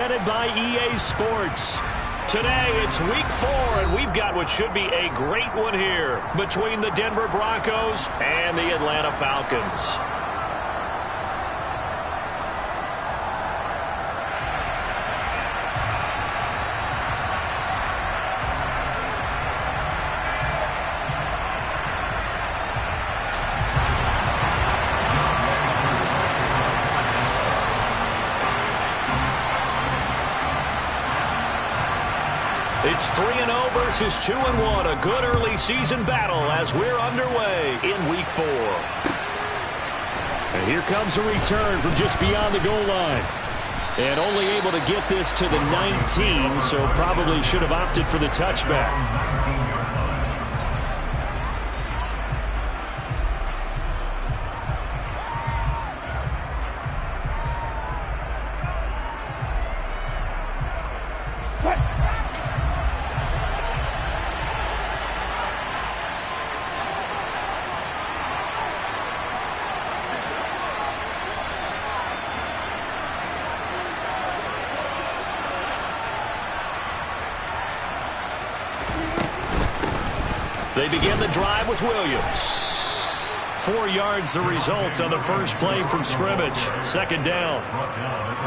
Presented by EA Sports. Today, it's week 4, and we've got what should be a great one here between the Denver Broncos and the Atlanta Falcons. It's 3-0 versus 2-1, a good early season battle as we're underway in week 4. And here comes a return from just beyond the goal line. And only able to get this to the 19, so probably should have opted for the touchback. They begin the drive with Williams. 4 yards the result on the first play from scrimmage. Second down.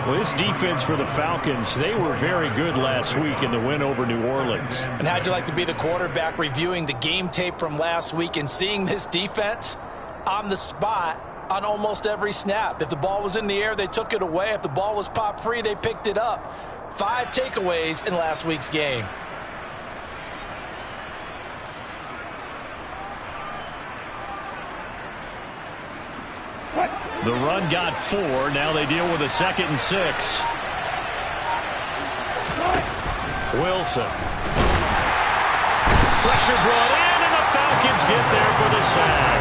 Well, this defense for the Falcons, they were very good last week in the win over New Orleans. And how'd you like to be the quarterback reviewing the game tape from last week and seeing this defense on the spot on almost every snap? If the ball was in the air, they took it away. If the ball was popped free, they picked it up. 5 takeaways in last week's game. The run got 4. Now they deal with a 2nd and 6. Wilson. Pressure brought in, and the Falcons get there for the sack.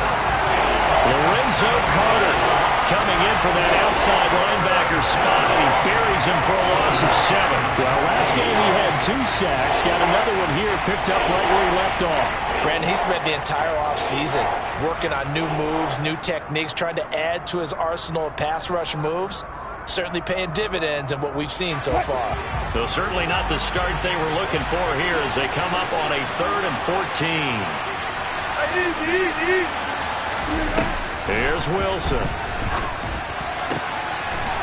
Lorenzo Carter coming in for that outside linebacker spot, and he buries him for a loss of 7. Well, last game he had 2 sacks. Got another one here, picked up right where he left off. Brandon, he spent the entire offseason working on new moves, new techniques, trying to add to his arsenal of pass rush moves. Certainly paying dividends in what we've seen so far. Though certainly not the start they were looking for here as they come up on a 3rd and 14. Here's Wilson.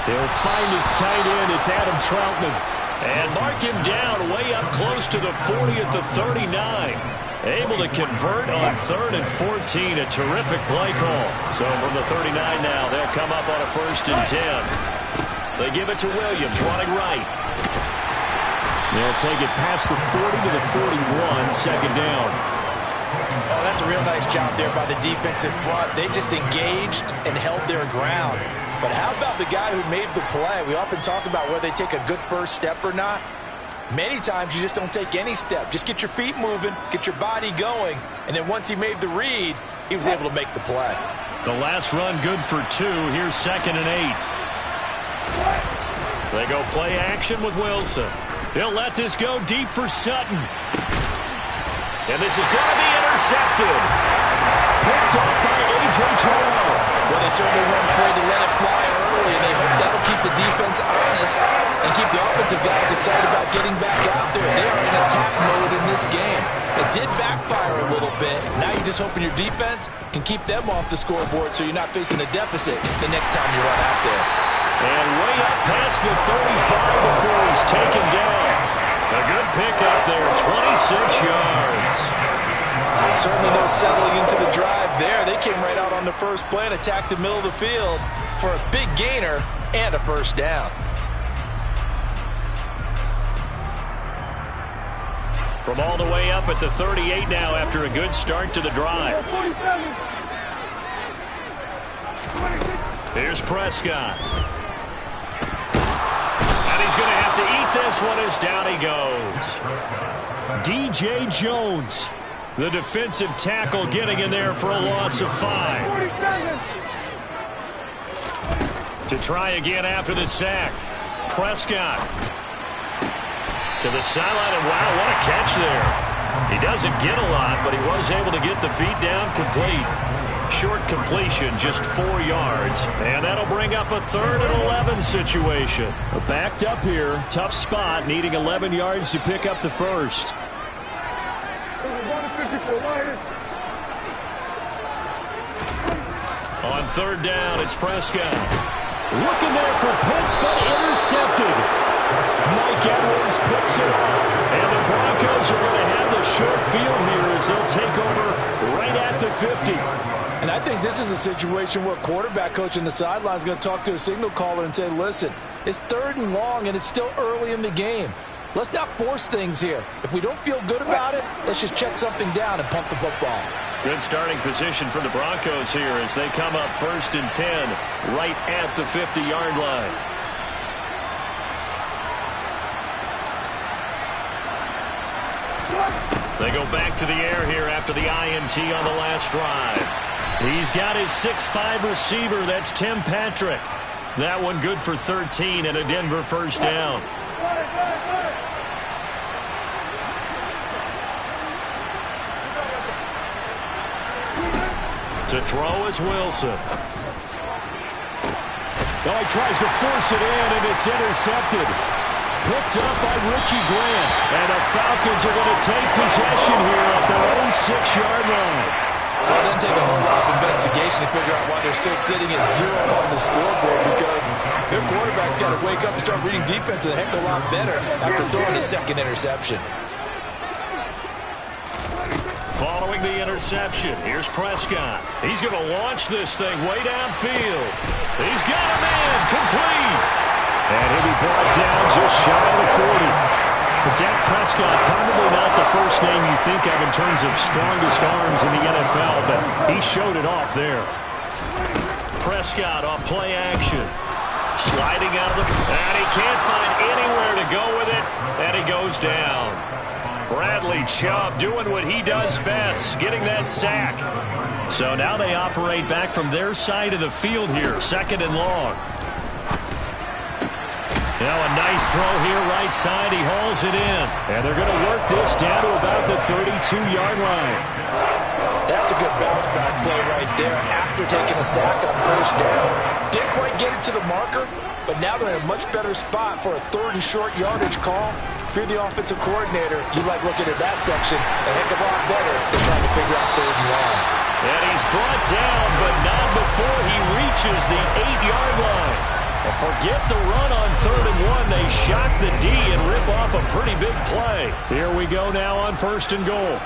They'll find his tight end. It's Adam Troutman. And mark him down way up close to the 40 at the 39. Able to convert on 3rd and 14. A terrific play call. So from the 39 now, they'll come up on a 1st and 10. They give it to Williams, running right. They'll take it past the 40 to the 41, 2nd down. Oh, that's a real nice job there by the defensive front. They just engaged and held their ground. But how about the guy who made the play? We often talk about whether they take a good first step or not. Many times you just don't take any step. Just get your feet moving, get your body going, and then once he made the read, he was able to make the play. The last run good for 2. Here's 2nd and 8. They go play action with Wilson. They'll let this go deep for Sutton. And this is going to be intercepted. Picked off by A.J. Terrell. Well, they certainly weren't afraid to let it fly early. They hope that'll keep the defense honest and keep the offensive guys excited about getting back out there. They are in attack mode in this game. It did backfire a little bit. Now you're just hoping your defense can keep them off the scoreboard so you're not facing a deficit the next time you run out there. And way up past the 35 before he's taken down. A good pickup there, 26 yards. Certainly no settling into the drive there. They came right out on the first play and attacked the middle of the field for a big gainer and a 1st down. From all the way up at the 38 now after a good start to the drive. Here's Prescott. And he's going to have to eat this one as down he goes. D.J. Jones, the defensive tackle, getting in there for a loss of 5. To try again after the sack. Prescott. To the sideline, and wow, what a catch there. He doesn't get a lot, but he was able to get the feet down complete. Short completion, just 4 yards. And that'll bring up a 3rd and 11 situation. Backed up here. Tough spot, needing 11 yards to pick up the first. On 3rd down, it's Prescott. Looking there for Pitts, but intercepted. Mike Edwards picks it up. And the Broncos are going to have the short field here as they'll take over right at the 50. And I think this is a situation where quarterback coach on the sideline is going to talk to a signal caller and say, listen, it's 3rd and long and it's still early in the game. Let's not force things here. If we don't feel good about it, let's just check something down and pump the football. Good starting position for the Broncos here as they come up 1st and 10 right at the 50-yard line. They go back to the air here after the INT on the last drive. He's got his 6'5" receiver. That's Tim Patrick. That one good for 13 and a Denver first down. To throw is Wilson. Oh, he tries to force it in, and it's intercepted. Picked up by Richie Grant. And the Falcons are going to take possession here at their own 6-yard line. Well, it doesn't take a whole lot of investigation to figure out why they're still sitting at 0 on the scoreboard, because their quarterback's got to wake up and start reading defense a heck of a lot better after throwing a 2nd interception. Following the interception, here's Prescott. He's going to launch this thing way downfield. He's got a man complete. And he'll be brought down just shy of the 40. Dak Prescott, probably not the first name you think of in terms of strongest arms in the NFL, but he showed it off there. Prescott on play action. Sliding out of the... And he can't find anywhere to go with it. And he goes down. Bradley Chubb doing what he does best, getting that sack. So now they operate back from their side of the field here, 2nd and long. Now a nice throw here right side. He hauls it in. And they're going to work this down to about the 32-yard line. That's a good bounce-back play right there after taking a sack on 1st down. Didn't quite get it to the marker, but now they're in a much better spot for a 3rd and short yardage call. If you're the offensive coordinator, you like looking at that section a heck of a lot better than trying to figure out 3rd and long. And he's brought down, but not before he reaches the 8-yard line. And forget the run on 3rd and 1. They shock the D and rip off a pretty big play. Here we go now on 1st and goal.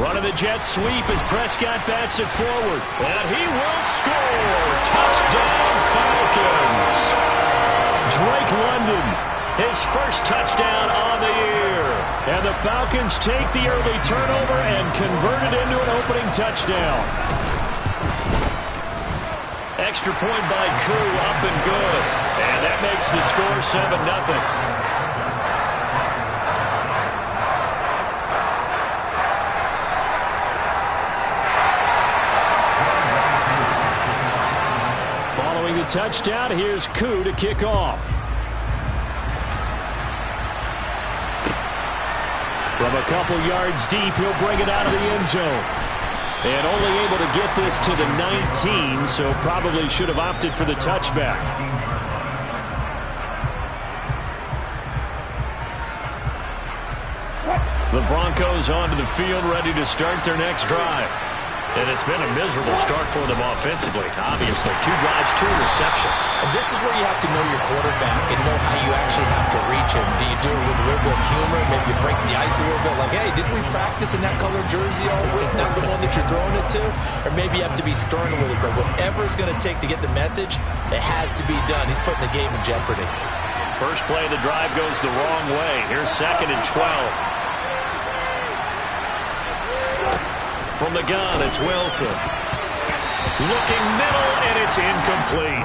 Running the jet sweep as Prescott bats it forward. And he will score. Touchdown, Falcons. Drake London, his first touchdown on the year. And the Falcons take the early turnover and convert it into an opening touchdown. Extra point by Koo, up and good. And that makes the score 7-0. The touchdown, here's Koo to kick off. From a couple yards deep, he'll bring it out of the end zone. And only able to get this to the 19, so probably should have opted for the touchback. The Broncos onto the field, ready to start their next drive. And it's been a miserable start for them offensively, obviously. 2 drives, 2 receptions. And this is where you have to know your quarterback and know how you actually have to reach him. Do you do it with a little bit of humor? Maybe you break the ice a little bit. Like, hey, didn't we practice in that colored jersey all week? Not the one that you're throwing it to? Or maybe you have to be stern with it. But whatever it's going to take to get the message, it has to be done. He's putting the game in jeopardy. First play of the drive goes the wrong way. Here's 2nd and 12. From the gun, it's Wilson. Looking middle, and it's incomplete.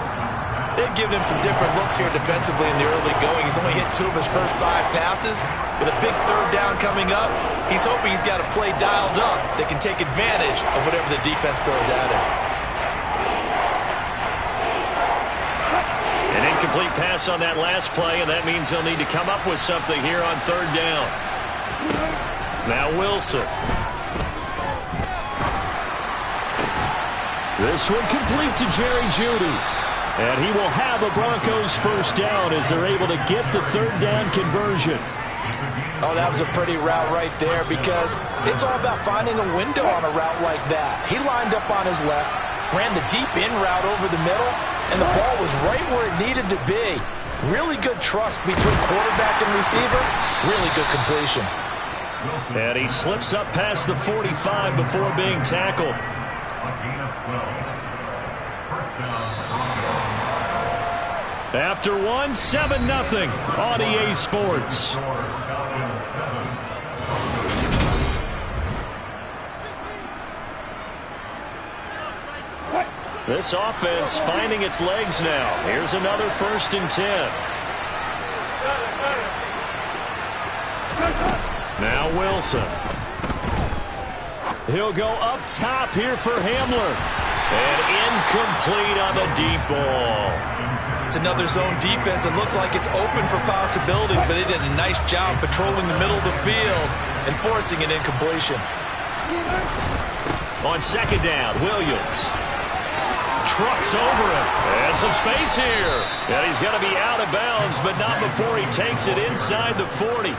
They've given him some different looks here defensively in the early going. He's only hit 2 of his first 5 passes. With a big 3rd down coming up, he's hoping he's got a play dialed up that can take advantage of whatever the defense throws at him. An incomplete pass on that last play, and that means they'll need to come up with something here on third down. Now Wilson. This one complete to Jerry Jeudy. And he will have a Broncos first down as they're able to get the third down conversion. Oh, that was a pretty route right there because it's all about finding a window on a route like that. He lined up on his left, ran the deep in route over the middle, and the ball was right where it needed to be. Really good trust between quarterback and receiver. Really good completion. And he slips up past the 45 before being tackled. After one, 7-0 on EA Sports. This offense finding its legs now. Here's another 1st and 10. Now Wilson. He'll go up top here for Hamler. And incomplete on the deep ball. It's another zone defense. It looks like it's open for possibilities, but they did a nice job patrolling the middle of the field and forcing an incompletion. On 2nd down, Williams. Trucks over him. And some space here. And he's going to be out of bounds, but not before he takes it inside the 40.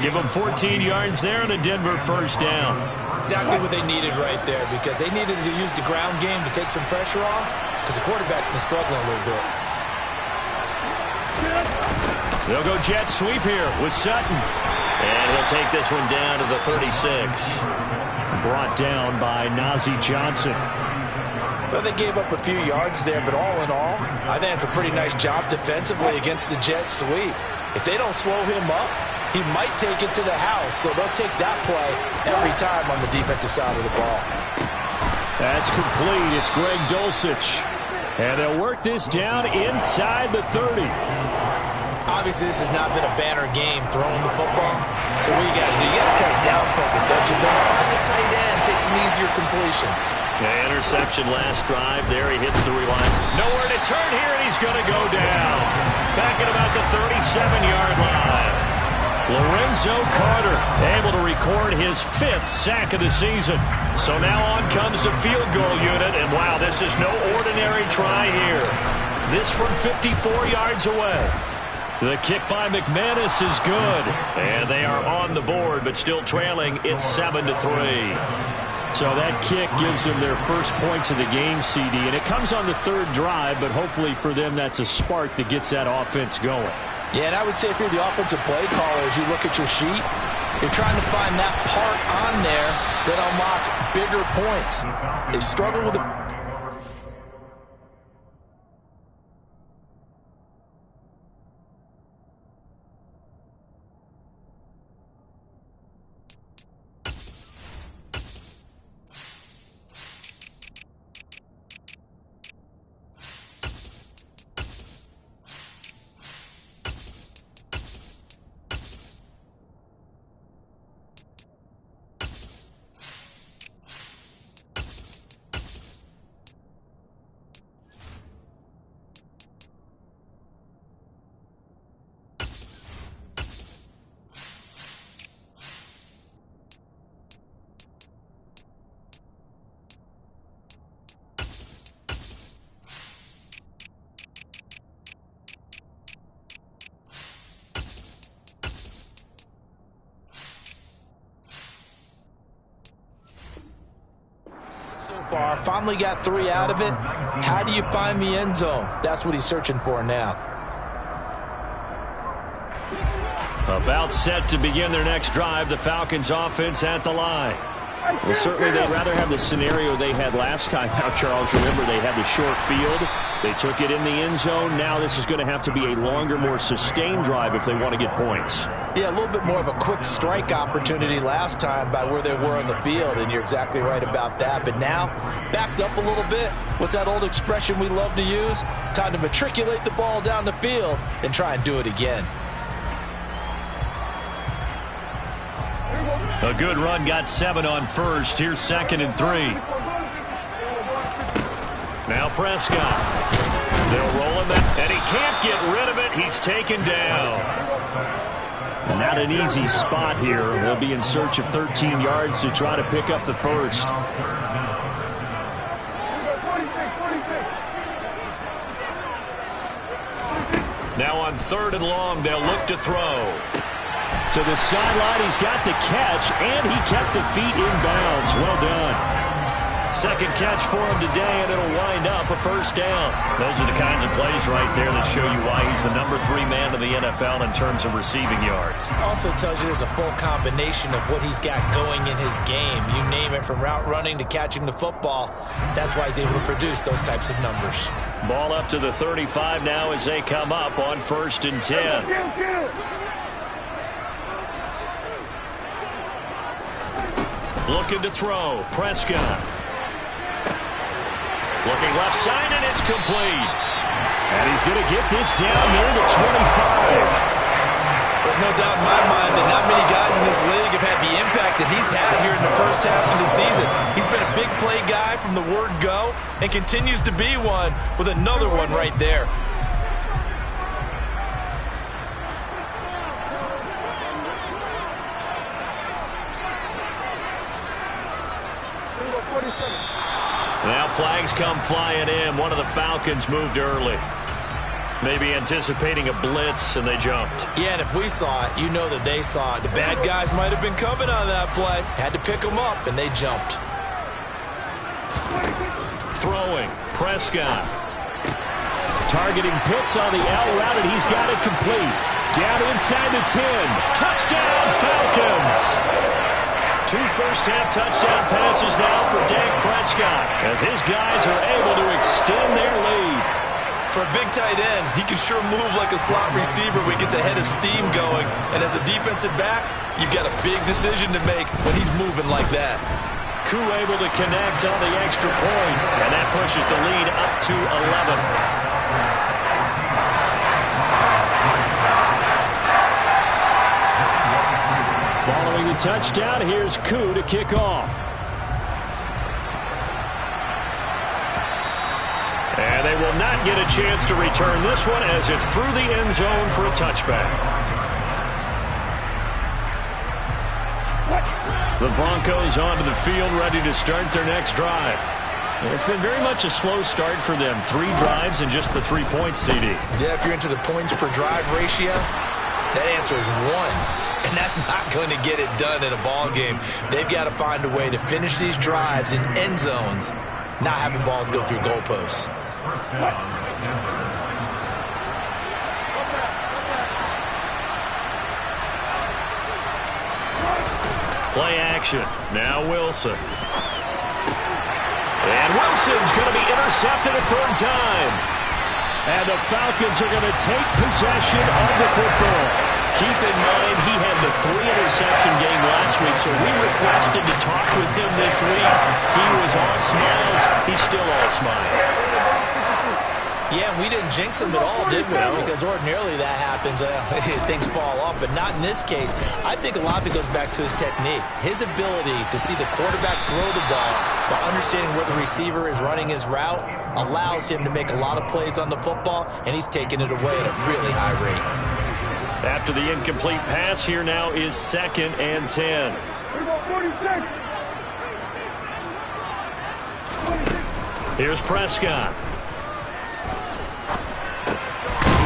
Give him 14 yards there and a Denver first down. Exactly what they needed right there because they needed to use the ground game to take some pressure off because the quarterback's been struggling a little bit. They'll go jet sweep here with Sutton. And he'll take this one down to the 36. Brought down by Najee Johnson. Well, they gave up a few yards there, but all in all, I think it's a pretty nice job defensively against the jet sweep. If they don't slow him up, he might take it to the house, so they'll take that play every time on the defensive side of the ball. That's complete. It's Greg Dulcich. And they'll work this down inside the 30. Obviously, this has not been a banner game throwing the football. So what you got to do, you got to kind of down focus, don't you think? Find the tight end, take some easier completions. The interception last drive. There he hits the reline. Nowhere to turn here, and he's going to go down. Back at about the 37-yard line. Lorenzo Carter able to record his 5th sack of the season. So now on comes the field goal unit, and wow, this is no ordinary try here. This from 54 yards away. The kick by McManus is good, and they are on the board, but still trailing. It's 7-3. So that kick gives them their first points of the game, CD, and it comes on the 3rd drive, but hopefully for them that's a spark that gets that offense going. Yeah, and I would say if you're the offensive play caller, as you look at your sheet, you're trying to find that part on there that unlocks bigger points. They struggle with the... Far, finally got 3 out of it. How do you find the end zone? That's what he's searching for now. About set to begin their next drive, the Falcons offense at the line. Well, certainly they'd rather have the scenario they had last time. Now, Charles, remember they had the short field. They took it in the end zone. Now this is going to have to be a longer, more sustained drive if they want to get points. Yeah, a little bit more of a quick strike opportunity last time by where they were on the field, and you're exactly right about that. But now, backed up a little bit. What's that old expression we love to use? Time to matriculate the ball down the field and try and do it again. A good run, got 7 on first. Here's 2nd and 3. Now Prescott. They'll roll him out, and he can't get rid of it. He's taken down. Not an easy spot here. They'll be in search of 13 yards to try to pick up the first. Now on 3rd and long, they'll look to throw. To the sideline, he's got the catch, and he kept the feet in bounds. Well done. Second catch for him today, and it'll wind up a first down. Those are the kinds of plays right there that show you why he's the number 3 man in the NFL in terms of receiving yards. Also tells you there's a full combination of what he's got going in his game. You name it, from route running to catching the football. That's why he's able to produce those types of numbers. Ball up to the 35 now as they come up on 1st and 10. Looking to throw. Prescott. Looking left side, and it's complete. And he's going to get this down near the 25. There's no doubt in my mind that not many guys in this league have had the impact that he's had here in the first half of the season. He's been a big play guy from the word go and continues to be one with another one right there. Now flags come flying in. One of the Falcons moved early. Maybe anticipating a blitz, and they jumped. Yeah, and if we saw it, you know that they saw it. The bad guys might have been coming on that play. Had to pick them up, and they jumped. Throwing. Prescott. Targeting Pitts on the out route, and he's got it complete. Down inside the 10. Touchdown, Falcons! 2 first-half touchdown passes now for Dak Prescott as his guys are able to extend their lead. For a big tight end, he can sure move like a slot receiver when he gets a head of steam going. And as a defensive back, you've got a big decision to make when he's moving like that. Koo able to connect on the extra point, and that pushes the lead up to 11. Following the touchdown, here's Koo to kick off. And they will not get a chance to return this one as it's through the end zone for a touchback. The Broncos onto the field, ready to start their next drive. It's been very much a slow start for them. 3 drives and just the 3 points, CD. Yeah, if you're into the points per drive ratio, that answer is 1. And that's not going to get it done in a ball game. They've got to find a way to finish these drives in end zones, not having balls go through goalposts. Play action. Now Wilson. And Wilson's going to be intercepted a 3rd time. And the Falcons are going to take possession of the football. Keep in mind, he had the 3-interception game last week, so we requested to talk with him this week. He was all smiles. He's still all smiles. Yeah, we didn't jinx him at all, did we? No. Because ordinarily that happens. Things fall off, but not in this case. I think a lot of it goes back to his technique. His ability to see the quarterback throw the ball while understanding where the receiver is running his route allows him to make a lot of plays on the football, and he's taking it away at a really high rate. After the incomplete pass, here now is 2nd and 10. Here's Prescott.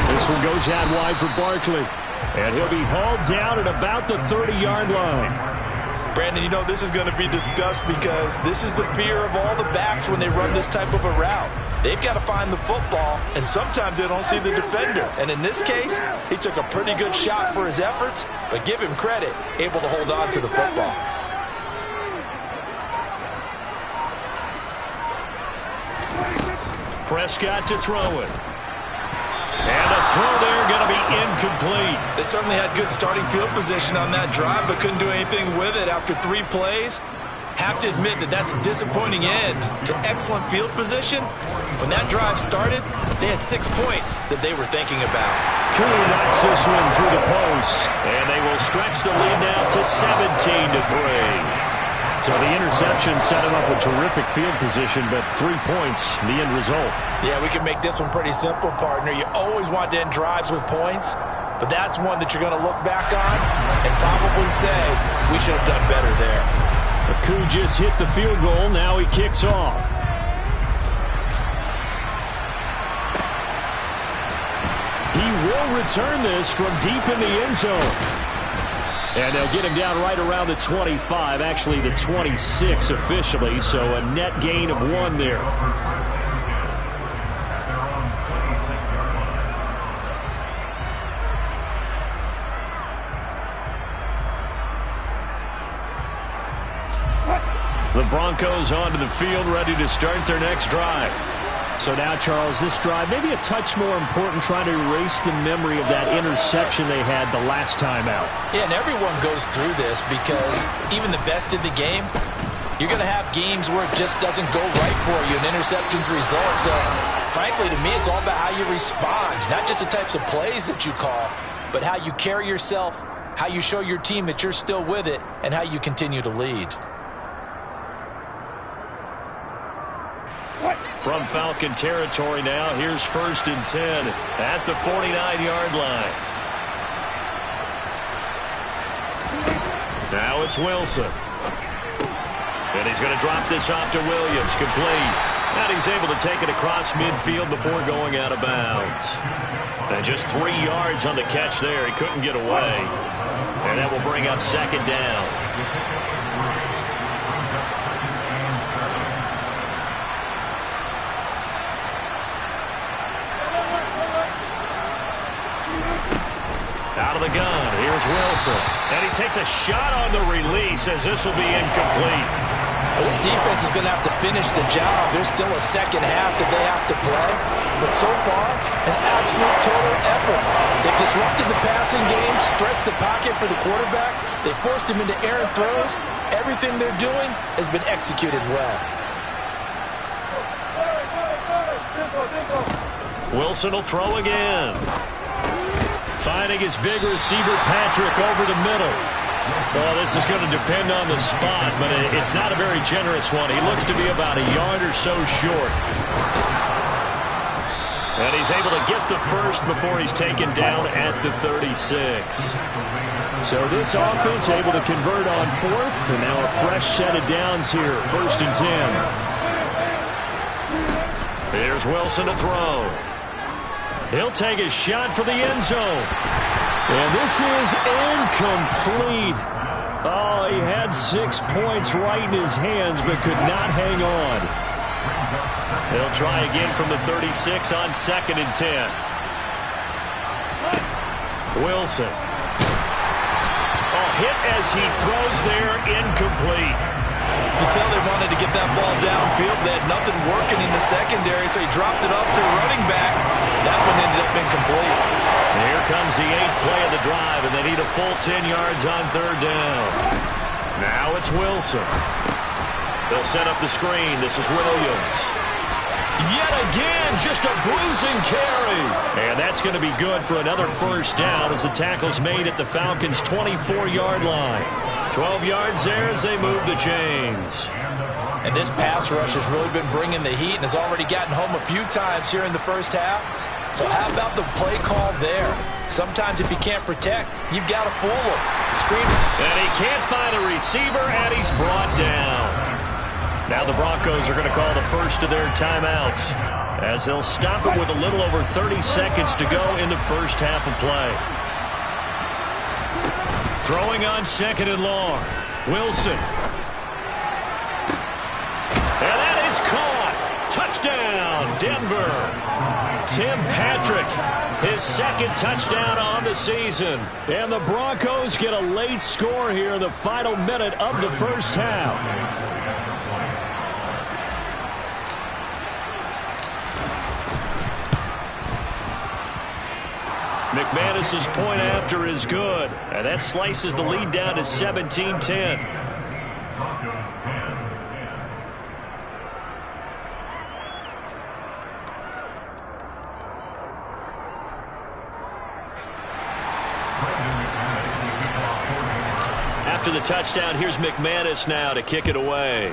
This one goes out wide for Barkley. And he'll be hauled down at about the 30-yard line. Brandon, you know this is going to be discussed because this is the fear of all the backs when they run this type of a route. They've got to find the football, and sometimes they don't see the defender. And in this case, he took a pretty good shot for his efforts, but give him credit, able to hold on to the football. Prescott to throw it. And a throw there going to be incomplete. They certainly had good starting field position on that drive, but couldn't do anything with it after 3 plays. Have to admit that that's a disappointing end to excellent field position. When that drive started, they had 6 points that they were thinking about. Koo knocks this one through the post. And they will stretch the lead now to 17-3. So the interception set him up with terrific field position, but 3 points, the end result. Yeah, we can make this one pretty simple, partner. You always want to end drives with points, but that's one that you're going to look back on and probably say, we should have done better there. Aku just hit the field goal. Now he kicks off. He will return this from deep in the end zone. And they'll get him down right around the 25, actually the 26 officially, so a net gain of 1 there. The Broncos onto the field, ready to start their next drive. So now, Charles, this drive maybe a touch more important, trying to erase the memory of that interception they had the last time out. Yeah, and everyone goes through this because even the best in the game, you're going to have games where it just doesn't go right for you, and interceptions result. So, frankly, to me, it's all about how you respond, not just the types of plays that you call, but how you carry yourself, how you show your team that you're still with it, and how you continue to lead. From Falcon territory now, here's 1st and 10 at the 49-yard line. Now it's Wilson. And he's going to drop this off to Williams, complete. And he's able to take it across midfield before going out of bounds. And just 3 yards on the catch there. He couldn't get away. And that will bring up 2nd down. Out of the gun, here's Wilson. And he takes a shot on the release as this will be incomplete. Well, this defense is going to have to finish the job. There's still a second half that they have to play. But so far, an absolute total effort. They've disrupted the passing game, stressed the pocket for the quarterback. They forced him into errant throws. Everything they're doing has been executed well. Wilson will throw again. Finding his big receiver, Patrick, over the middle. Well, this is going to depend on the spot, but it's not a very generous one. He looks to be about a yard or so short. And he's able to get the first before he's taken down at the 36. So this offense able to convert on 4th, and now a fresh set of downs here, 1st and 10. Here's Wilson to throw. He'll take a shot for the end zone. And this is incomplete. Oh, he had 6 points right in his hands, but could not hang on. He'll try again from the 36 on 2nd and 10. Wilson. Oh, hit as he throws there, incomplete. You can tell they wanted to get that ball downfield. They had nothing working in the secondary, so he dropped it up to the running back. That one ended up incomplete. Here comes the 8th play of the drive, and they need a full 10 yards on 3rd down. Now it's Wilson. They'll set up the screen. This is Williams. Yet again, just a bruising carry. And that's going to be good for another 1st down as the tackle's made at the Falcons' 24-yard line. 12 yards there as they move the chains. And this pass rush has really been bringing the heat and has already gotten home a few times here in the 1st half. So how about the play call there? Sometimes if you can't protect, you've got to fool him. Scream. And he can't find a receiver, and he's brought down. Now the Broncos are going to call the first of their timeouts as they'll stop it with a little over 30 seconds to go in the 1st half of play. Throwing on 2nd and long. Wilson. And that is caught. Touchdown, Denver. Tim Patrick, his 2nd touchdown on the season. And the Broncos get a late score here in the final minute of the 1st half. McManus's point after is good. And that slices the lead down to 17-10. After the touchdown, here's McManus now to kick it away.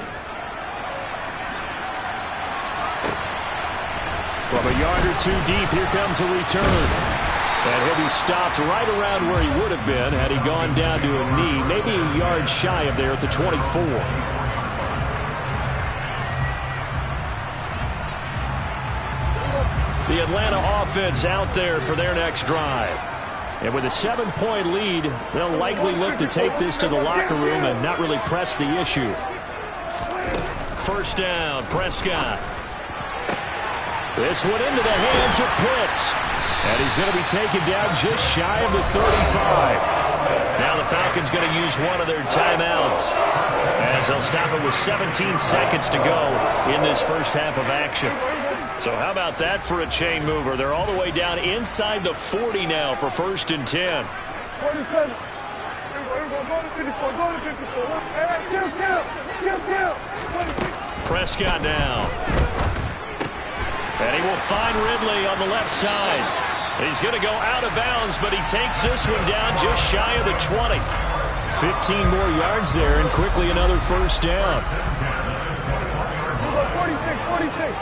From a yard or two deep, here comes a return. And he'll be stopped right around where he would have been had he gone down to a knee, maybe a yard shy of there at the 24. The Atlanta offense out there for their next drive. And with a 7-point lead, they'll likely look to take this to the locker room and not really press the issue. First down, Prescott. This one into the hands of Pitts. And he's going to be taken down just shy of the 35. Now the Falcons going to use one of their timeouts as they'll stop it with 17 seconds to go in this first half of action. So how about that for a chain mover? They're all the way down inside the 40 now for 1st and 10. Prescott now. And he will find Ridley on the left side. He's going to go out of bounds, but he takes this one down just shy of the 20. 15 more yards there, and quickly another first down. 46.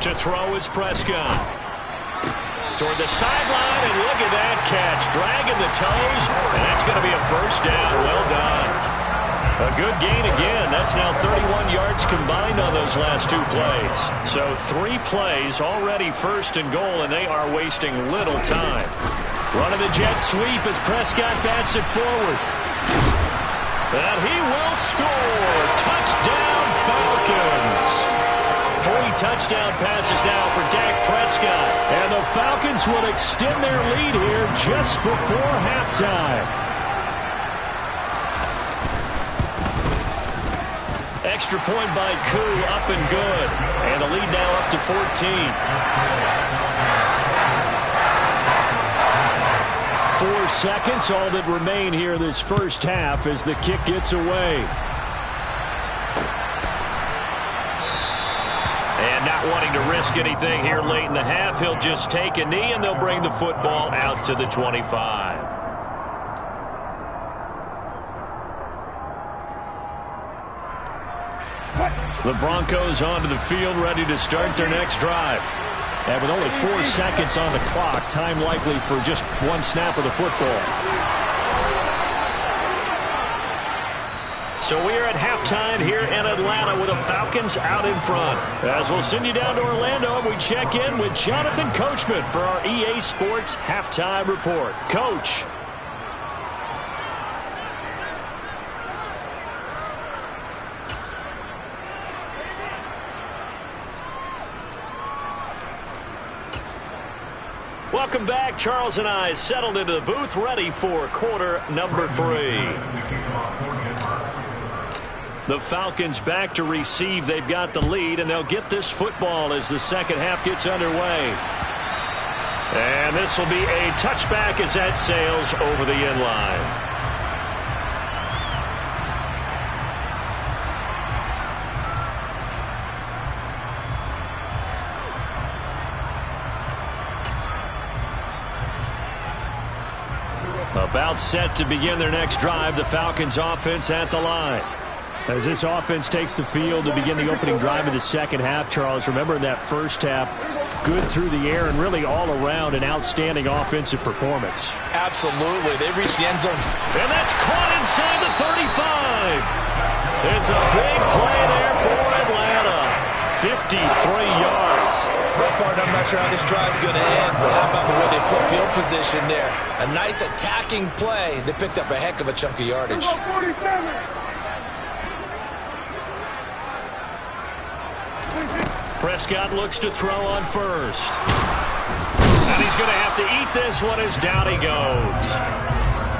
To throw is Prescott. Toward the sideline, and look at that catch. Dragging the toes, and that's going to be a first down. Well done. A good gain again. That's now 31 yards combined on those last 2 plays. So 3 plays already 1st and goal, and they are wasting little time. Running the jet sweep as Prescott bats it forward. And he will score. Touchdown, Falcons. 3 touchdown passes now for Dak Prescott. And the Falcons will extend their lead here just before halftime. Extra point by Koo, up and good. And the lead now up to 14. 4 seconds, all that remain here this first half as the kick gets away. And not wanting to risk anything here late in the half, he'll just take a knee and they'll bring the football out to the 25. The Broncos onto the field, ready to start their next drive. And with only 4 seconds on the clock, time likely for just 1 snap of the football. So we are at halftime here in Atlanta with the Falcons out in front. As we'll send you down to Orlando, we check in with Jonathan Coachman for our EA Sports Halftime Report. Coach. Welcome back. Charles and I settled into the booth, ready for quarter number 3. The Falcons back to receive. They've got the lead, and they'll get this football as the second half gets underway. And this will be a touchback as that sails over the end line. About set to begin their next drive, the Falcons offense at the line. As this offense takes the field to begin the opening drive of the second half, Charles, remember in that first half, good through the air and really all around an outstanding offensive performance. Absolutely. They reached the end zone. And that's caught inside the 35. It's a big play there for Atlanta. 53 yards. Well, partner, I'm not sure how this drive's going to end, but how about the way they flip field position there? A nice attacking play. They picked up a heck of a chunk of yardage. Prescott looks to throw on first. And he's going to have to eat this one as down he goes.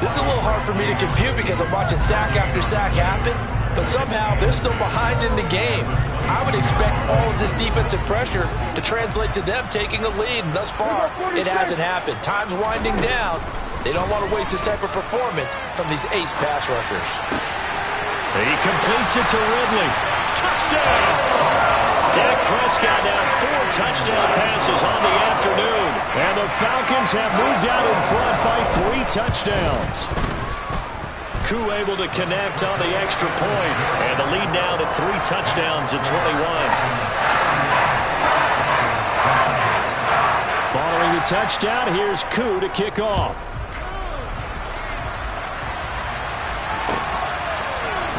This is a little hard for me to compute because I'm watching sack after sack happen, but somehow they're still behind in the game. I would expect all of this defensive pressure to translate to them taking a lead, and thus far, it hasn't happened. Time's winding down. They don't want to waste this type of performance from these ace pass rushers. He completes it to Ridley. Touchdown! Dak Prescott now 4 touchdown passes on the afternoon. And the Falcons have moved out in front by 3 touchdowns. Koo able to connect on the extra point. And the lead now to 3 touchdowns at 21. Following the touchdown, here's Koo to kick off.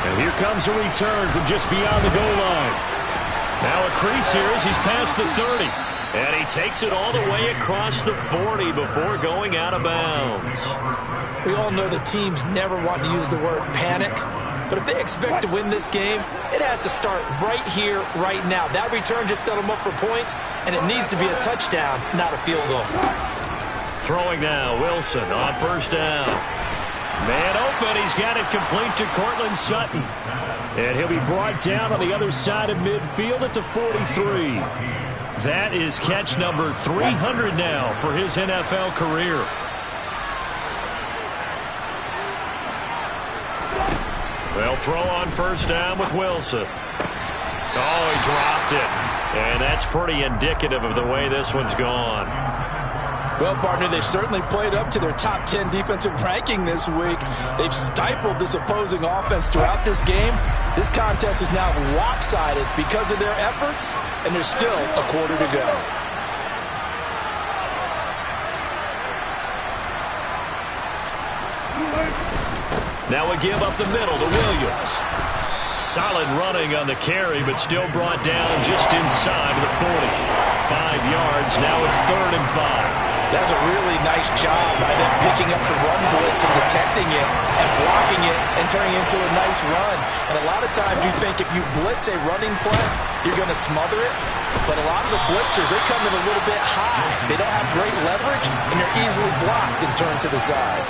And here comes a return from just beyond the goal line. Now a crease here as he's past the 30. And he takes it all the way across the 40 before going out of bounds. We all know the teams never want to use the word panic. But if they expect to win this game, it has to start right here, right now. That return just set them up for points, and it needs to be a touchdown, not a field goal. Throwing now, Wilson on first down. Man open, he's got it complete to Cortland Sutton. And he'll be brought down on the other side of midfield at the 43. That is catch number 300 now for his NFL career. They'll throw on first down with Wilson. Oh, he dropped it. And that's pretty indicative of the way this one's gone. Well, partner, they've certainly played up to their top 10 defensive ranking this week. They've stifled this opposing offense throughout this game. This contest is now lopsided because of their efforts, and there's still a quarter to go. Now a give up the middle to Williams. Solid running on the carry, but still brought down just inside of the 40. 5 yards, now it's 3rd and 5. That's a really nice job by them picking up the run blitz and detecting it and blocking it and turning it into a nice run. And a lot of times you think if you blitz a running play, you're going to smother it. But a lot of the blitzers, they come in a little bit high. They don't have great leverage, and they're easily blocked and turned to the side.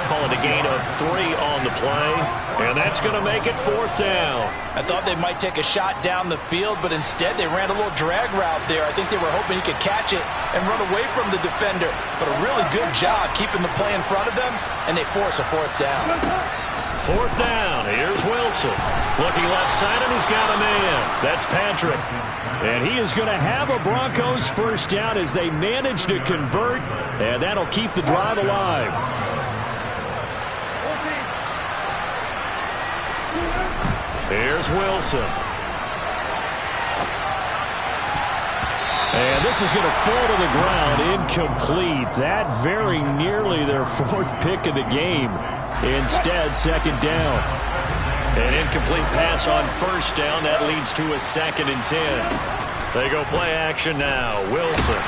Calling a gain of 3 on the play, and that's going to make it 4th down. I thought they might take a shot down the field, but instead they ran a little drag route there. I think they were hoping he could catch it and run away from the defender. But a really good job keeping the play in front of them, and they force a 4th down. 4th down, here's Wilson. Looking left side, and he's got a man. That's Patrick. And he is going to have a Broncos first down as they manage to convert, and that'll keep the drive alive. Here's Wilson. And this is going to fall to the ground incomplete. That very nearly their 4th pick of the game. Instead, 2nd down. An incomplete pass on first down. That leads to a 2nd and 10. They go play action now. Wilson.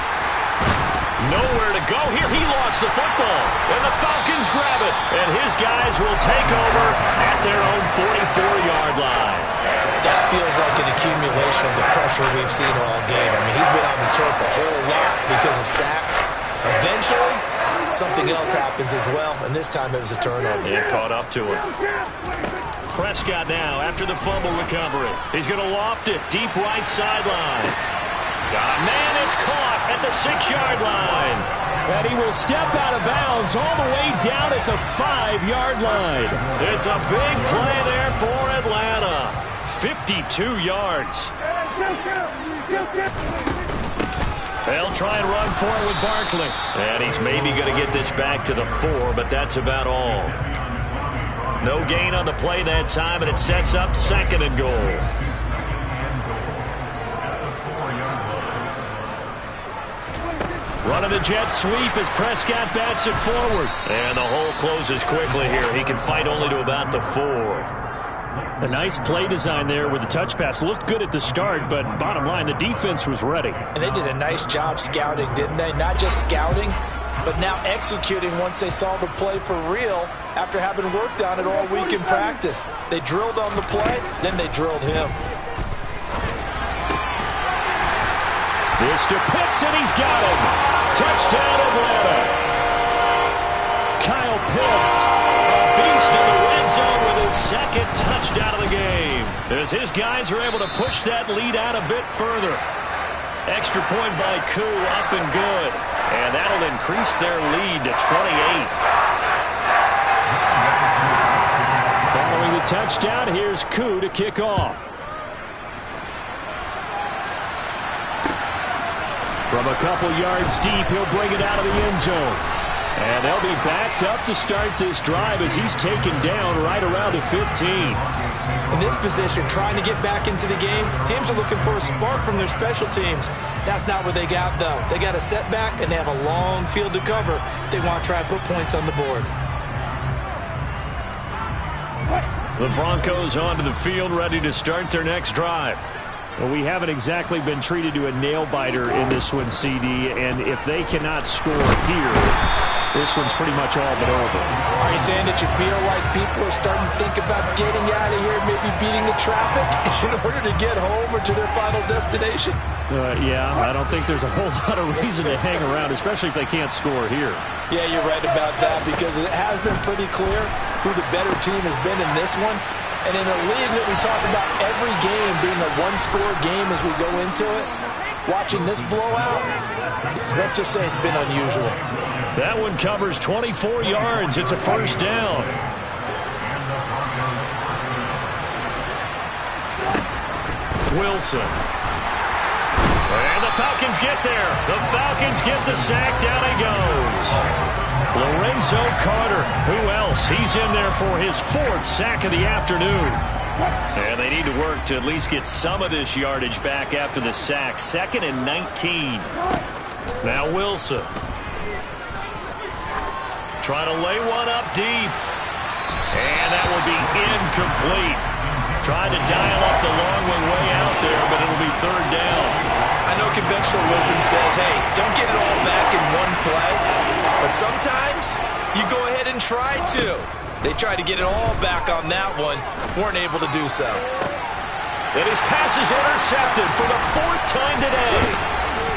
Nowhere to go here. He lost the football. And the Falcons grab it. And his guys will take over at their own 44-yard line. That feels like an accumulation of the pressure we've seen all game. I mean, he's been on the turf a whole lot because of sacks. Eventually, something else happens as well, and this time it was a turnover. It caught up to him. Prescott now after the fumble recovery. He's going to loft it deep right sideline. Got a man, it's caught at the 6-yard line. And he will step out of bounds all the way down at the 5-yard line. It's a big play there for Atlanta. 52 yards. They'll try and run for it with Barkley. And he's maybe going to get this back to the 4, but that's about all. No gain on the play that time, and it sets up 2nd and goal. Running the jet sweep as Prescott bats it forward. And the hole closes quickly here. He can fight only to about the 4. A nice play design there with the touch pass. Looked good at the start, but bottom line, the defense was ready. And they did a nice job scouting, didn't they? Not just scouting, but now executing once they saw the play for real after having worked on it all week in practice. They drilled on the play, then they drilled him. This to Pitts, and he's got him. Touchdown, Atlanta. Kyle Pitts, a beast in the red zone with his 2nd touchdown of the game. As his guys are able to push that lead out a bit further. Extra point by Koo, up and good. And that'll increase their lead to 28. Following the touchdown, here's Koo to kick off. From a couple yards deep, he'll bring it out of the end zone. And they'll be backed up to start this drive as he's taken down right around the 15. In this position, trying to get back into the game, teams are looking for a spark from their special teams. That's not what they got, though. They got a setback, and they have a long field to cover if they want to try and put points on the board. The Broncos onto the field, ready to start their next drive. Well, we haven't exactly been treated to a nail-biter in this one, CD, and if they cannot score here, this one's pretty much all but over. Are you saying that you feel like people are starting to think about getting out of here, maybe beating the traffic in order to get home or to their final destination? Yeah, I don't think there's a whole lot of reason to hang around, especially if they can't score here. Yeah, you're right about that, because it has been pretty clear who the better team has been in this one. And in a league that we talk about every game being a one-score game as we go into it, watching this blowout, let's just say it's been unusual. That one covers 24 yards. It's a first down. Wilson. And the Falcons get there. The Falcons get the sack. Down he goes. Lorenzo Carter. Who else? He's in there for his 4th sack of the afternoon. And they need to work to at least get some of this yardage back after the sack. 2nd and 19. Now Wilson. Trying to lay one up deep. And that will be incomplete. Trying to dial up the long one way out there, but it'll be 3rd down. I know conventional wisdom says, hey, don't get it all back in one play. But sometimes you go ahead and try to. They tried to get it all back on that one. Weren't able to do so. And his pass is intercepted for the 4th time today.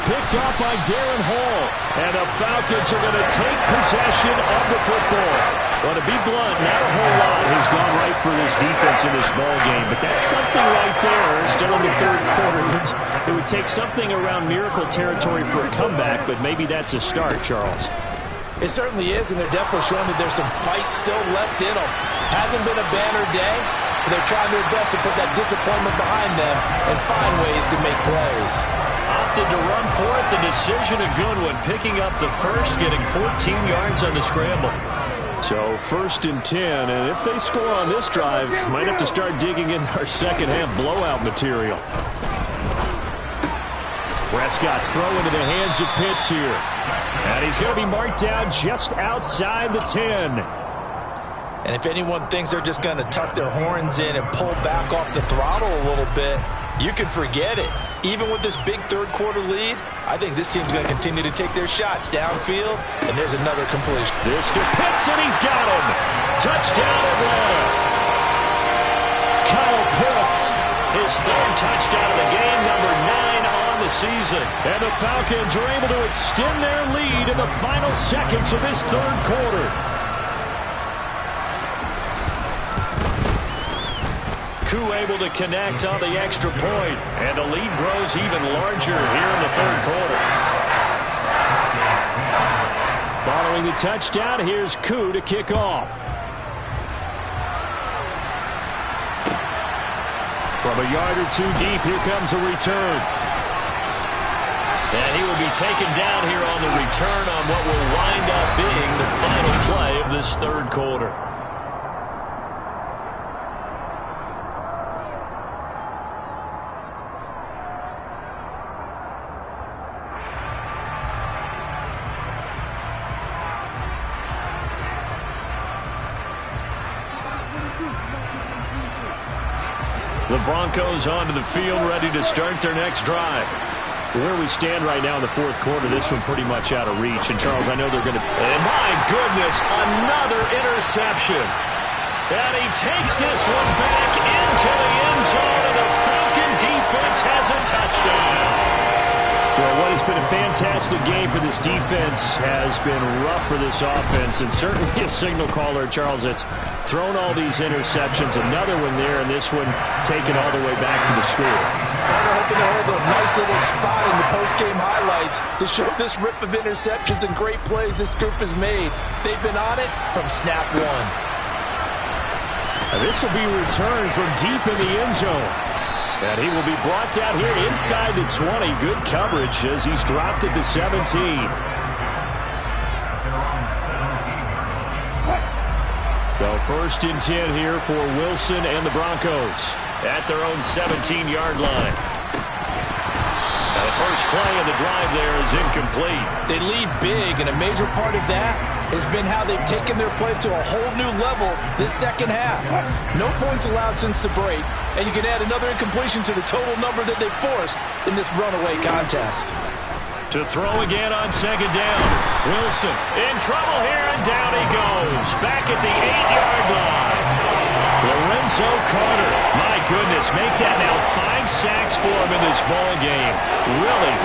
Picked up by Darren Hall. And the Falcons are going to take possession of the football. Well, to be blunt, not a whole lot has gone right for this defense in this ball game. But that's something right there. Still in the 3rd quarter. It would take something around miracle territory for a comeback, but maybe that's a start, Charles. It certainly is, and they're definitely showing that there's some fight still left in them. Hasn't been a banner day, but they're trying their best to put that disappointment behind them and find ways to make plays. Opted to run for it. The decision a good one. Picking up the first, getting 14 yards on the scramble. So 1st and 10, and if they score on this drive, might have to start digging in our second-half blowout material. Prescott's throw into the hands of Pitts here. And he's going to be marked down just outside the 10. And if anyone thinks they're just going to tuck their horns in and pull back off the throttle a little bit, you can forget it. Even with this big 3rd quarter lead, I think this team's going to continue to take their shots downfield, and there's another completion. This to Pitts, and he's got him. Touchdown, Atlanta. Kyle Pitts, his 3rd touchdown of the game, number 9 on the season. And the Falcons are able to extend their lead in the final seconds of this 3rd quarter. Koo able to connect on the extra point, and the lead grows even larger here in the 3rd quarter. Following the touchdown, here's Koo to kick off. From a yard or 2 deep, here comes a return. And he will be taken down here on the return on what will wind up being the final play of this 3rd quarter. The Broncos onto the field, ready to start their next drive. Where we stand right now in the 4th quarter, this one pretty much out of reach. And, Charles, I know they're going to... And my goodness, another interception. And he takes this one back into the end zone, and the Falcon defense has a touchdown. Well, what has been a fantastic game for this defense has been rough for this offense, and certainly a signal caller, Charles, that's thrown all these interceptions. Another one there, and this one taken all the way back for the score. They're hoping to hold a nice little spot in the post-game highlights to show this rip of interceptions and great plays this group has made. They've been on it from snap one. This will be returned from deep in the end zone. And he will be brought down here inside the 20. Good coverage as he's dropped at the 17. So first and 10 here for Wilson and the Broncos at their own 17-yard line. Now the first play of the drive there is incomplete. They lead big, and a major part of that has been how they've taken their play to a whole new level this second half. No points allowed since the break, and you can add another incompletion to the total number that they forced in this runaway contest. To throw again on second down. Wilson in trouble here, and down he goes. Back at the 8-yard line. Lorenzo Carter. My goodness, make that now 5 sacks for him in this ball game.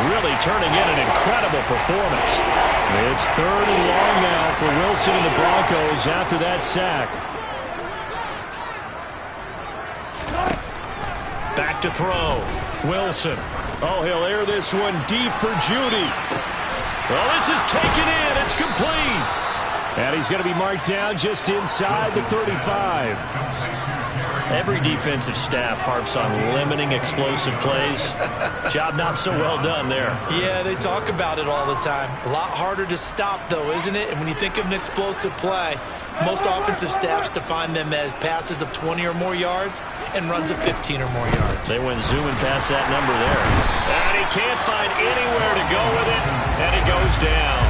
Really turning in an incredible performance. It's 3rd and long now for Wilson and the Broncos after that sack. Back to throw. Wilson. Oh, he'll air this one deep for Judy. Well, this is taken in. It's complete. And he's going to be marked down just inside the 35. Every defensive staff harps on limiting explosive plays. Job not so well done there. Yeah, they talk about it all the time. A lot harder to stop, though, isn't it? And when you think of an explosive play, most offensive staffs define them as passes of 20 or more yards and runs of 15 or more yards. They went zooming past that number there. And he can't find anywhere to go with it, and he goes down.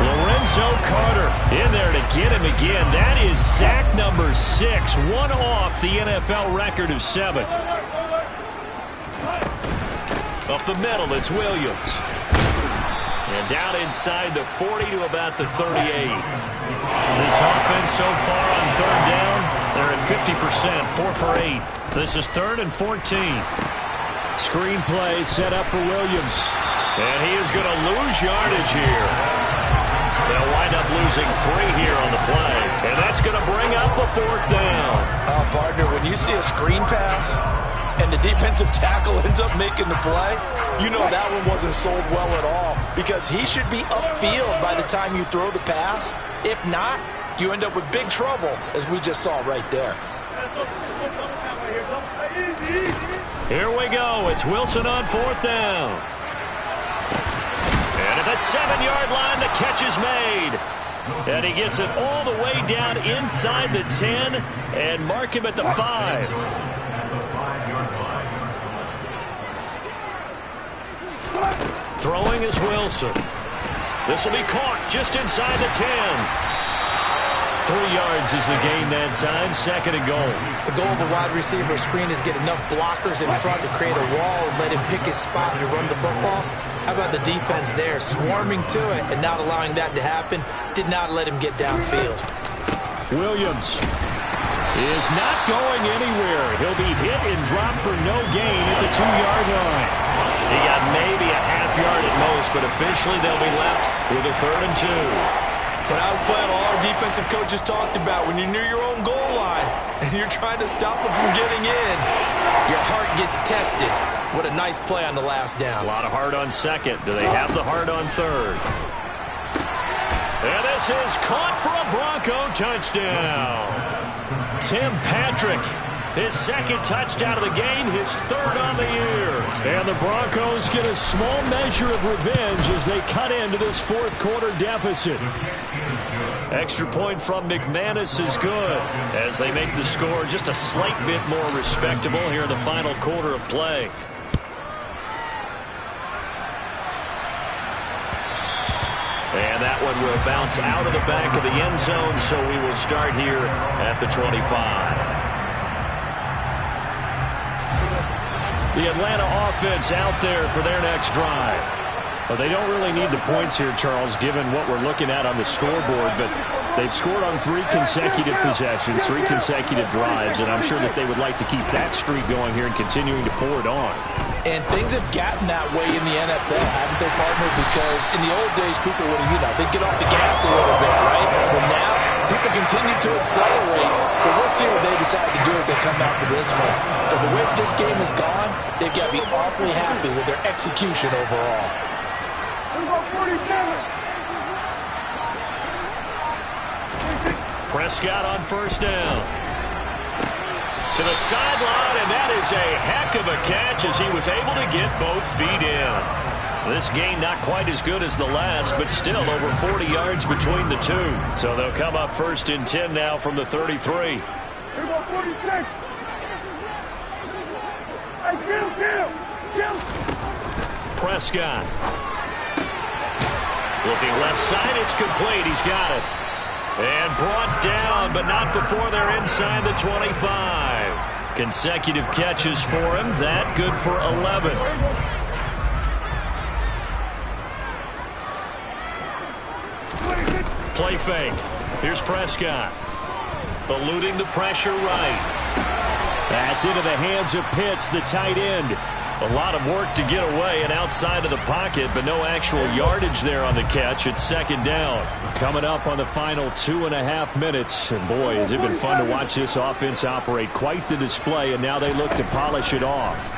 Lorenzo Carter in there to get him again. That is sack number 6, one off the NFL record of 7. Up the middle, it's Williams. And down inside the 40 to about the 38. This offense so far on 3rd down, they're at 50%, 4 for 8. This is 3rd and 14. Screen play set up for Williams. And he is going to lose yardage here. They'll wind up losing 3 here on the play. And that's going to bring up a 4th down. Oh, partner, when you see a screen pass and the defensive tackle ends up making the play, you know that one wasn't sold well at all, because he should be upfield by the time you throw the pass. If not, you end up with big trouble, as we just saw right there. Here we go. It's Wilson on 4th down. And at the 7-yard line, the catch is made. And he gets it all the way down inside the 10 and mark him at the 5. Throwing is Wilson. This will be caught just inside the 10. 3 yards is the gain that time, 2nd and goal. The goal of a wide receiver screen is get enough blockers in front to create a wall and let him pick his spot to run the football. How about the defense there, swarming to it and not allowing that to happen? Did not let him get downfield. Williams is not going anywhere. He'll be hit and dropped for no gain at the 2-yard line. He got maybe a half yard at most, but officially they'll be left with a 3rd and 2. When I was playing, all our defensive coaches talked about when you're near your own goal line and you're trying to stop them from getting in, your heart gets tested. What a nice play on the last down. A lot of heart on 2nd. Do they have the heart on 3rd? And this is caught for a Bronco touchdown. Tim Patrick, his 2nd touchdown of the game, his 3rd on the year. And the Broncos get a small measure of revenge as they cut into this 4th quarter deficit. Extra point from McManus is good as they make the score just a slight bit more respectable here in the final quarter of play. And that one will bounce out of the back of the end zone, so we will start here at the 25. The Atlanta offense out there for their next drive. Well, they don't really need the points here, Charles, given what we're looking at on the scoreboard, but they've scored on 3 consecutive possessions, 3 consecutive drives, and I'm sure that they would like to keep that streak going here and continuing to pour it on. And things have gotten that way in the NFL, haven't they, partner? Because in the old days, people would, they'd get off the gas a little bit, right? But now, people continue to accelerate, but we'll see what they decide to do as they come out for this one. But the way this game has gone, they've got to be awfully happy with their execution overall. Prescott on 1st down. To the sideline, and that is a heck of a catch as he was able to get both feet in. This gain not quite as good as the last, but still over 40 yards between the two. So they'll come up 1st and 10 now from the 33. Prescott. Looking left side, it's complete. He's got it. And brought down, but not before they're inside the 25. Consecutive catches for him. That good for 11. Play fake. Here's Prescott. Eluding the pressure right. That's into the hands of Pitts, the tight end. A lot of work to get away and outside of the pocket, but no actual yardage there on the catch. It's 2nd down. Coming up on the final 2.5 minutes. And boy, has it been fun to watch this offense operate. Quite the display, and now they look to polish it off.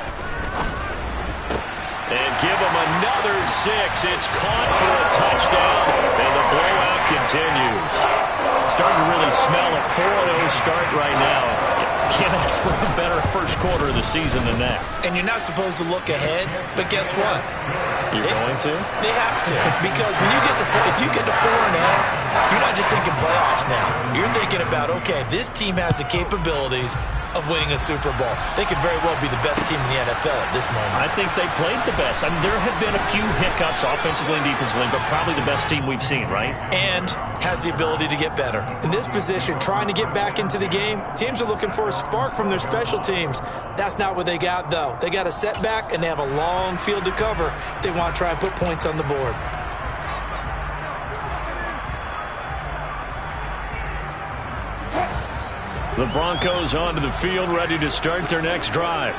And give them another 6. It's caught for a touchdown, and the blowout continues. Starting to really smell a 4-0 start right now. Can't ask for a better first quarter of the season than that. And you're not supposed to look ahead, but guess what? You're going to? They have to, because when you get to if you get to 4-0, you're not just thinking playoffs now. You're thinking about, okay, this team has the capabilities of winning a Super Bowl. They could very well be the best team in the NFL at this moment. I think they played the best. I mean, there have been a few hiccups offensively and defensively, but probably the best team we've seen, right? And has the ability to get better. In this position, trying to get back into the game, teams are looking for a spark from their special teams. That's not what they got, though. They got a setback, and they have a long field to cover if they want to try and put points on the board. The Broncos onto the field, ready to start their next drive.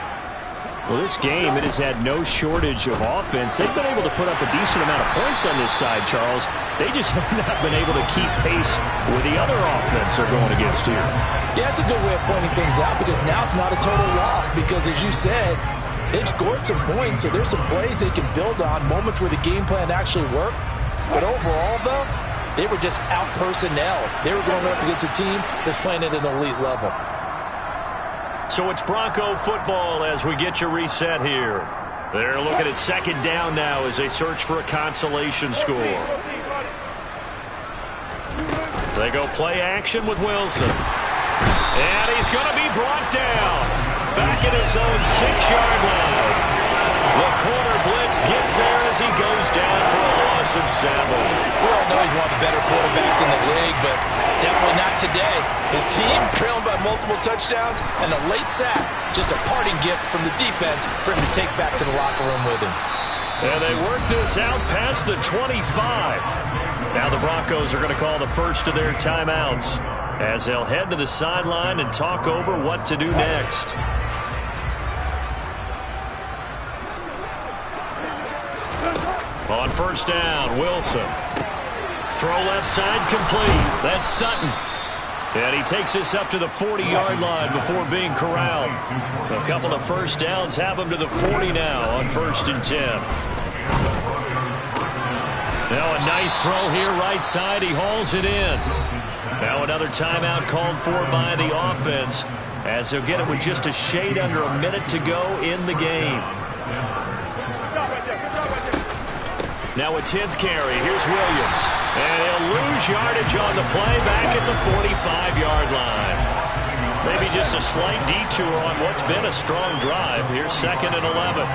Well, this game, it has had no shortage of offense. They've been able to put up a decent amount of points on this side, Charles. They just have not been able to keep pace with the other offense they're going against here. Yeah, it's a good way of pointing things out, because now it's not a total loss, because as you said, they've scored some points, so there's some plays they can build on, moments where the game plan actually worked. But overall, though, they were just out-personnel. They were going up against a team that's playing at an elite level. So it's Bronco football as we get you reset here. They're looking at 2nd down now as they search for a consolation score. They go play action with Wilson. And he's going to be brought down. Back at his own 6-yard line. The corner blitz gets there as he goes down for a loss of 7. We all know he's one of the better quarterbacks in the league, but definitely not today. His team trailing by multiple touchdowns, and a late sack, just a parting gift from the defense for him to take back to the locker room with him. And they work this out past the 25. Now the Broncos are going to call the first of their timeouts as they'll head to the sideline and talk over what to do next. On 1st down, Wilson. Throw left side complete. That's Sutton. And he takes this up to the 40-yard line before being corralled. A couple of first downs have him to the 40 now on 1st and 10. Now a nice throw here right side. He hauls it in. Now another timeout called for by the offense as they'll get it with just a shade under a minute to go in the game. Now a 10th carry. Here's Williams. And he'll lose yardage on the play back at the 45-yard line. Maybe just a slight detour on what's been a strong drive. Here's 2nd and 11.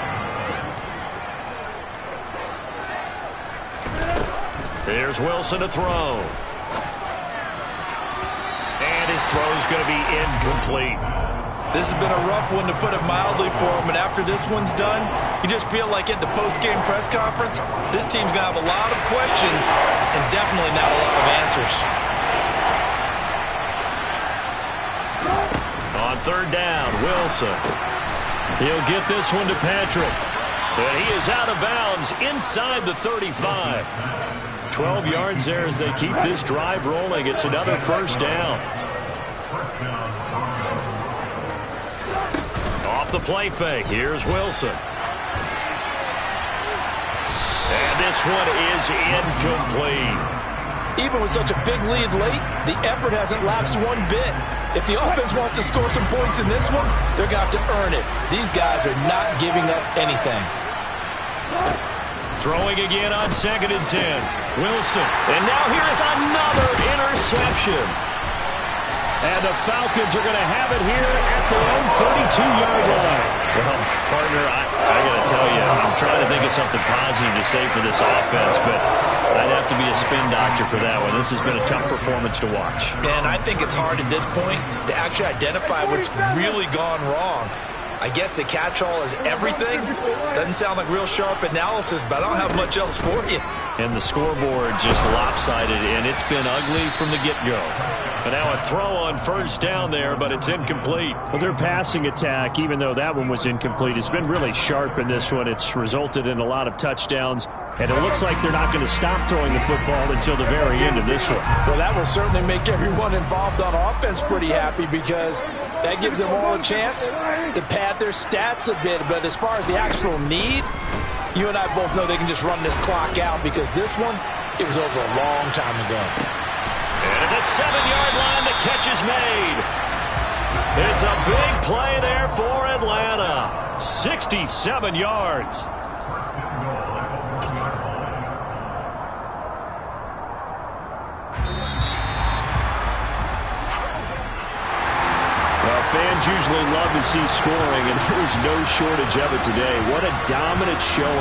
Here's Wilson to throw. And his throw's going to be incomplete. This has been a rough one, to put it mildly, for him. And after this one's done, you just feel like at the post-game press conference, this team's going to have a lot of questions and definitely not a lot of answers. On 3rd down, Wilson. He'll get this one to Patrick. And he is out of bounds inside the 35. 12 yards there as they keep this drive rolling. It's another 1st down. Off the play fake. Here's Wilson. And this one is incomplete. Even with such a big lead late, the effort hasn't lapsed one bit. If the offense wants to score some points in this one, they're going to have to earn it. These guys are not giving up anything. Throwing again on 2nd and 10. Wilson. And now here is another interception. And the Falcons are going to have it here at their own 32-yard line. Well, partner, I got to tell you, I'm trying to think of something positive to say for this offense, but I'd have to be a spin doctor for that one. This has been a tough performance to watch. And I think it's hard at this point to actually identify what's really gone wrong. I guess the catch-all is everything. Doesn't sound like real sharp analysis, but I don't have much else for you. And the scoreboard just lopsided, and it's been ugly from the get-go. And now a throw on 1st down there, but it's incomplete. Well, their passing attack, even though that one was incomplete, has been really sharp in this one. It's resulted in a lot of touchdowns, and it looks like they're not going to stop throwing the football until the very end of this one. Well, that will certainly make everyone involved on offense pretty happy because that gives them all a chance to pad their stats a bit. But as far as the actual need, you and I both know they can just run this clock out because this one, it was over a long time ago. And at the 7-yard line, the catch is made. It's a big play there for Atlanta. 67 yards. Well, fans usually love to see scoring, and there's no shortage of it today. What a dominant showing